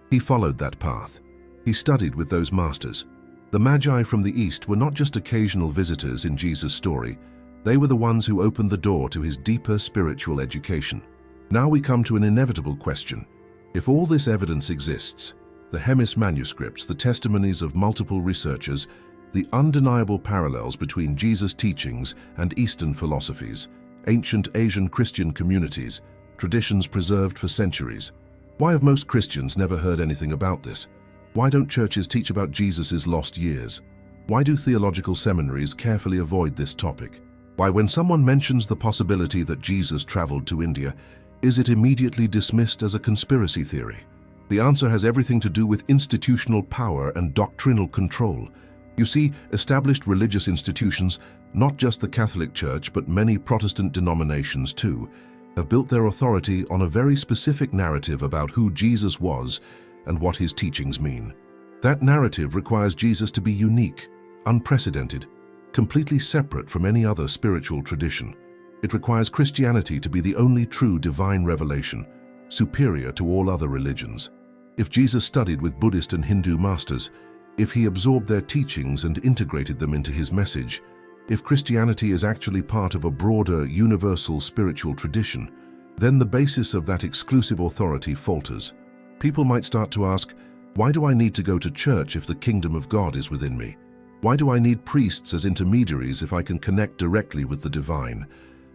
He followed that path. He studied with those masters. The Magi from the East were not just occasional visitors in Jesus' story. They were the ones who opened the door to his deeper spiritual education. Now we come to an inevitable question. If all this evidence exists, the Hemis manuscripts, the testimonies of multiple researchers, the undeniable parallels between Jesus' teachings and Eastern philosophies, ancient Asian Christian communities, traditions preserved for centuries, why have most Christians never heard anything about this? Why don't churches teach about Jesus' lost years? Why do theological seminaries carefully avoid this topic? Why, when someone mentions the possibility that Jesus traveled to India, is it immediately dismissed as a conspiracy theory? The answer has everything to do with institutional power and doctrinal control. You see, established religious institutions, not just the Catholic Church but many Protestant denominations too, have built their authority on a very specific narrative about who Jesus was and what his teachings mean. That narrative requires Jesus to be unique, unprecedented, completely separate from any other spiritual tradition. It requires Christianity to be the only true divine revelation, superior to all other religions. If Jesus studied with Buddhist and Hindu masters, if he absorbed their teachings and integrated them into his message, if Christianity is actually part of a broader, universal spiritual tradition, then the basis of that exclusive authority falters. People might start to ask, why do I need to go to church if the kingdom of God is within me? Why do I need priests as intermediaries if I can connect directly with the divine?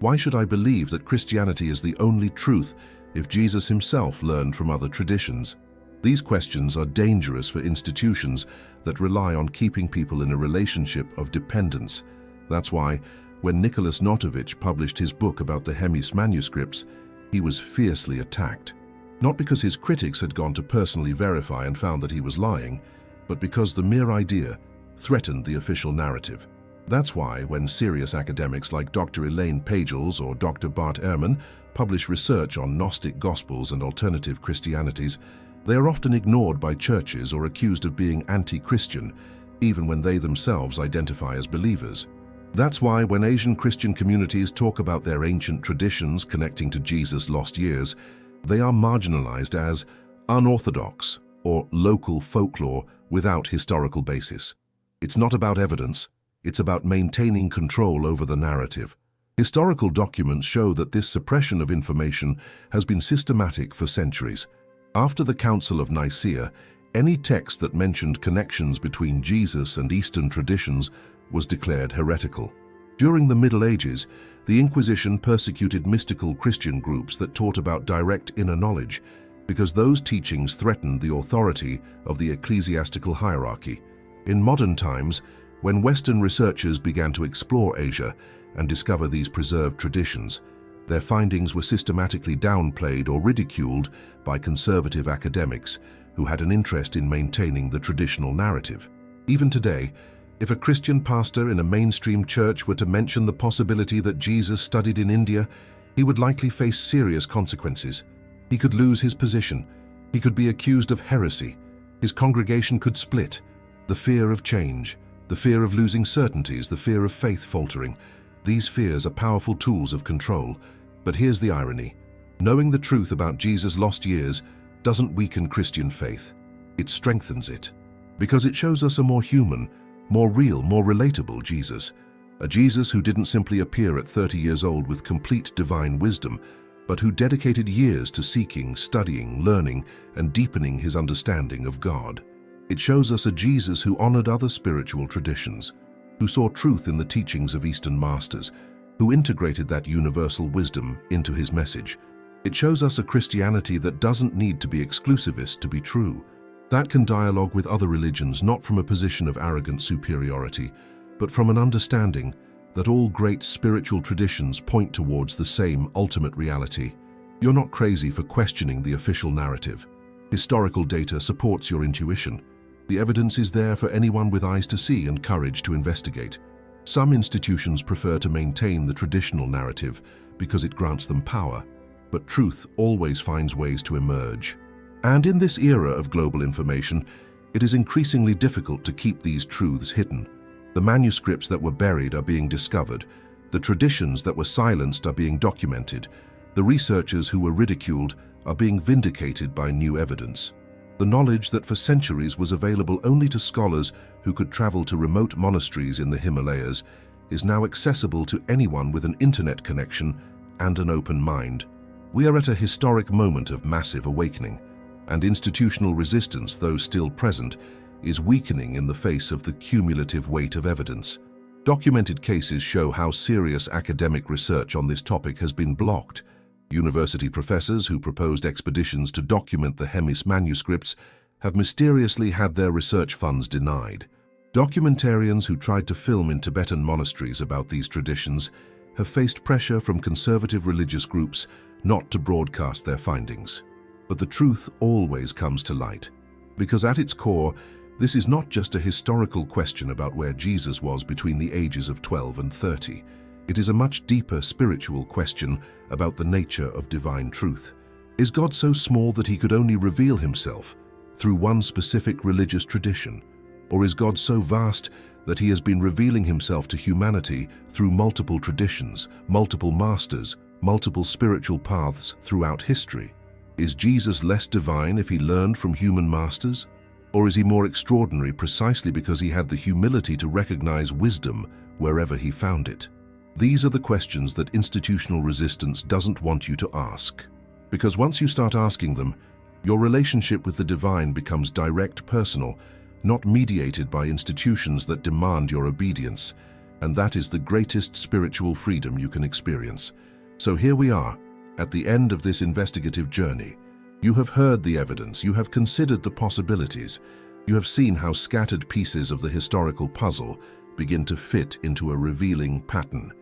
Why should I believe that Christianity is the only truth if Jesus himself learned from other traditions? These questions are dangerous for institutions that rely on keeping people in a relationship of dependence. That's why, when Nicholas Notovich published his book about the Hemis manuscripts, He was fiercely attacked, not because his critics had gone to personally verify and found that he was lying, but because the mere idea threatened the official narrative. That's why, when serious academics like Dr. Elaine Pagels or Dr. Bart Ehrman publish research on Gnostic Gospels and alternative Christianities, they are often ignored by churches or accused of being anti-Christian, even when they themselves identify as believers. That's why when Asian Christian communities talk about their ancient traditions connecting to Jesus' lost years, they are marginalized as unorthodox or local folklore without historical basis. It's not about evidence, it's about maintaining control over the narrative. Historical documents show that this suppression of information has been systematic for centuries. After the Council of Nicaea, any text that mentioned connections between Jesus and Eastern traditions was declared heretical. During the Middle Ages, the Inquisition persecuted mystical Christian groups that taught about direct inner knowledge, because those teachings threatened the authority of the ecclesiastical hierarchy. In modern times, when Western researchers began to explore Asia and discover these preserved traditions, their findings were systematically downplayed or ridiculed by conservative academics who had an interest in maintaining the traditional narrative. Even today, if a Christian pastor in a mainstream church were to mention the possibility that Jesus studied in India, he would likely face serious consequences. He could lose his position. He could be accused of heresy. His congregation could split. The fear of change, the fear of losing certainties, the fear of faith faltering. These fears are powerful tools of control. But here's the irony. Knowing the truth about Jesus' lost years doesn't weaken Christian faith. It strengthens it. Because it shows us a more human, more real, more relatable Jesus. A Jesus who didn't simply appear at 30 years old with complete divine wisdom, but who dedicated years to seeking, studying, learning, and deepening his understanding of God. It shows us a Jesus who honored other spiritual traditions, who saw truth in the teachings of Eastern masters, who integrated that universal wisdom into his message. It shows us a Christianity that doesn't need to be exclusivist to be true, that can dialogue with other religions not from a position of arrogant superiority, but from an understanding that all great spiritual traditions point towards the same ultimate reality. You're not crazy for questioning the official narrative. Historical data supports your intuition. The evidence is there for anyone with eyes to see and courage to investigate. Some institutions prefer to maintain the traditional narrative because it grants them power, but truth always finds ways to emerge. And in this era of global information, it is increasingly difficult to keep these truths hidden. The manuscripts that were buried are being discovered. The traditions that were silenced are being documented. The researchers who were ridiculed are being vindicated by new evidence. The knowledge that for centuries was available only to scholars who could travel to remote monasteries in the Himalayas is now accessible to anyone with an internet connection and an open mind. We are at a historic moment of massive awakening, and institutional resistance, though still present, is weakening in the face of the cumulative weight of evidence. Documented cases show how serious academic research on this topic has been blocked. University professors who proposed expeditions to document the Hemis manuscripts have mysteriously had their research funds denied. Documentarians who tried to film in Tibetan monasteries about these traditions have faced pressure from conservative religious groups not to broadcast their findings. But the truth always comes to light, because at its core, this is not just a historical question about where Jesus was between the ages of 12 and 30. It is a much deeper spiritual question about the nature of divine truth. Is God so small that he could only reveal himself through one specific religious tradition? Or is God so vast that he has been revealing himself to humanity through multiple traditions, multiple masters, multiple spiritual paths throughout history? Is Jesus less divine if he learned from human masters? Or is he more extraordinary precisely because he had the humility to recognize wisdom wherever he found it? These are the questions that institutional resistance doesn't want you to ask. Because once you start asking them, your relationship with the divine becomes direct, personal, not mediated by institutions that demand your obedience. And that is the greatest spiritual freedom you can experience. So here we are, at the end of this investigative journey. You have heard the evidence, you have considered the possibilities, you have seen how scattered pieces of the historical puzzle begin to fit into a revealing pattern.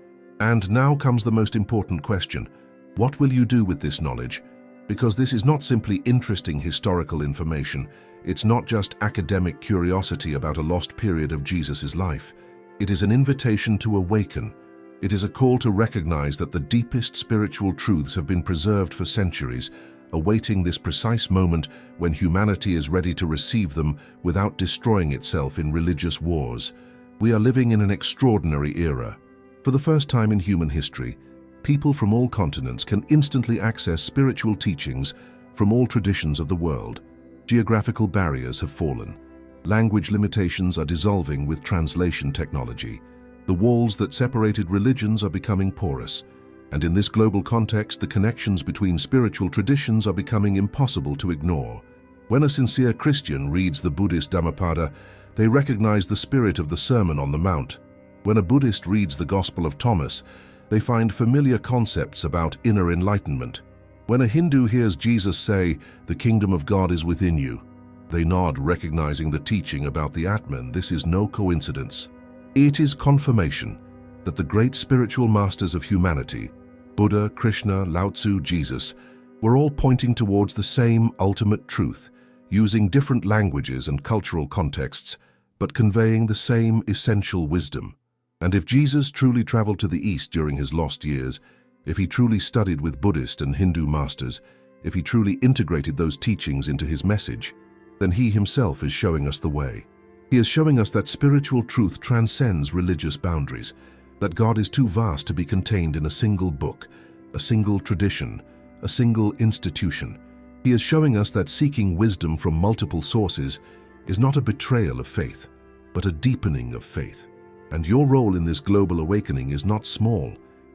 And now comes the most important question. What will you do with this knowledge? Because this is not simply interesting historical information. It's not just academic curiosity about a lost period of Jesus' life. It is an invitation to awaken. It is a call to recognize that the deepest spiritual truths have been preserved for centuries, awaiting this precise moment when humanity is ready to receive them without destroying itself in religious wars. We are living in an extraordinary era. For the first time in human history, people from all continents can instantly access spiritual teachings from all traditions of the world. Geographical barriers have fallen. Language limitations are dissolving with translation technology. The walls that separated religions are becoming porous. And in this global context, the connections between spiritual traditions are becoming impossible to ignore. When a sincere Christian reads the Buddhist Dhammapada, they recognize the spirit of the Sermon on the Mount. When a Buddhist reads the Gospel of Thomas, they find familiar concepts about inner enlightenment. When a Hindu hears Jesus say, "The kingdom of God is within you," they nod, recognizing the teaching about the Atman. This is no coincidence. It is confirmation that the great spiritual masters of humanity, Buddha, Krishna, Lao Tzu, Jesus, were all pointing towards the same ultimate truth, using different languages and cultural contexts, but conveying the same essential wisdom. And if Jesus truly traveled to the East during his lost years, if he truly studied with Buddhist and Hindu masters, if he truly integrated those teachings into his message, then he himself is showing us the way. He is showing us that spiritual truth transcends religious boundaries, that God is too vast to be contained in a single book, a single tradition, a single institution. He is showing us that seeking wisdom from multiple sources is not a betrayal of faith, but a deepening of faith. And your role in this global awakening is not small.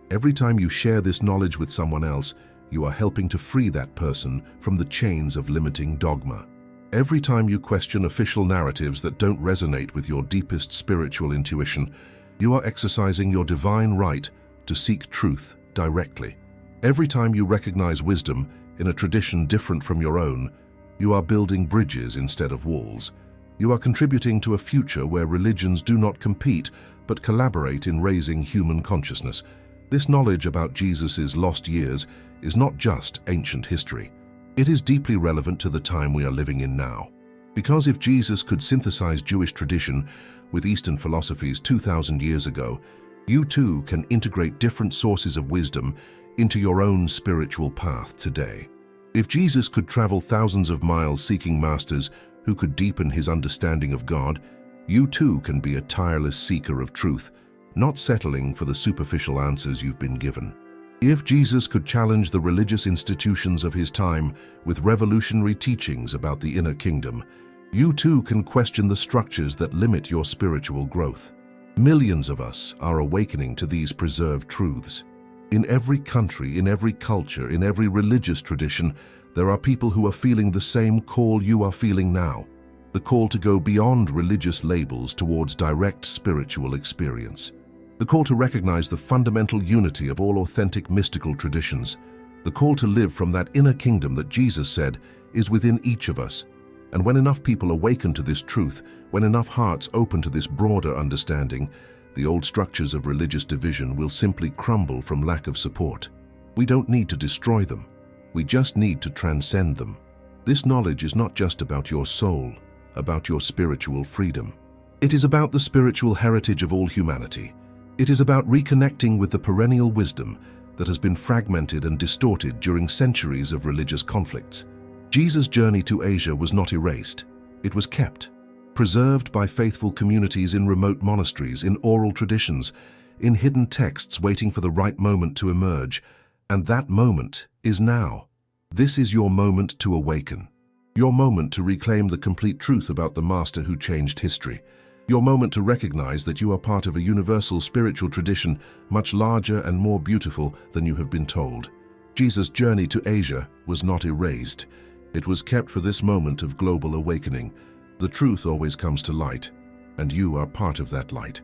Every time you share this knowledge with someone else, you are helping to free that person from the chains of limiting dogma. Every time you question official narratives that don't resonate with your deepest spiritual intuition, you are exercising your divine right to seek truth directly. Every time you recognize wisdom in a tradition different from your own, you are building bridges instead of walls. You are contributing to a future where religions do not compete, but collaborate in raising human consciousness. This knowledge about Jesus' lost years is not just ancient history. It is deeply relevant to the time we are living in now. Because if Jesus could synthesize Jewish tradition with Eastern philosophies 2,000 years ago, you too can integrate different sources of wisdom into your own spiritual path today. If Jesus could travel thousands of miles seeking masters who could deepen his understanding of God, you too can be a tireless seeker of truth, not settling for the superficial answers you've been given. If Jesus could challenge the religious institutions of his time with revolutionary teachings about the inner kingdom, you too can question the structures that limit your spiritual growth. Millions of us are awakening to these preserved truths. In every country, in every culture, in every religious tradition, there are people who are feeling the same call you are feeling now, the call to go beyond religious labels towards direct spiritual experience. The call to recognize the fundamental unity of all authentic mystical traditions. The call to live from that inner kingdom that Jesus said is within each of us. And when enough people awaken to this truth, when enough hearts open to this broader understanding, the old structures of religious division will simply crumble from lack of support. We don't need to destroy them. We just need to transcend them. This knowledge is not just about your soul, about your spiritual freedom. It is about the spiritual heritage of all humanity. It is about reconnecting with the perennial wisdom that has been fragmented and distorted during centuries of religious conflicts. Jesus' journey to Asia was not erased. It was kept, preserved by faithful communities in remote monasteries, in oral traditions, in hidden texts waiting for the right moment to emerge. And that moment is now. This is your moment to awaken. Your moment to reclaim the complete truth about the master who changed history. Your moment to recognize that you are part of a universal spiritual tradition much larger and more beautiful than you have been told. Jesus' journey to Asia was not erased. It was kept for this moment of global awakening. The truth always comes to light, and you are part of that light.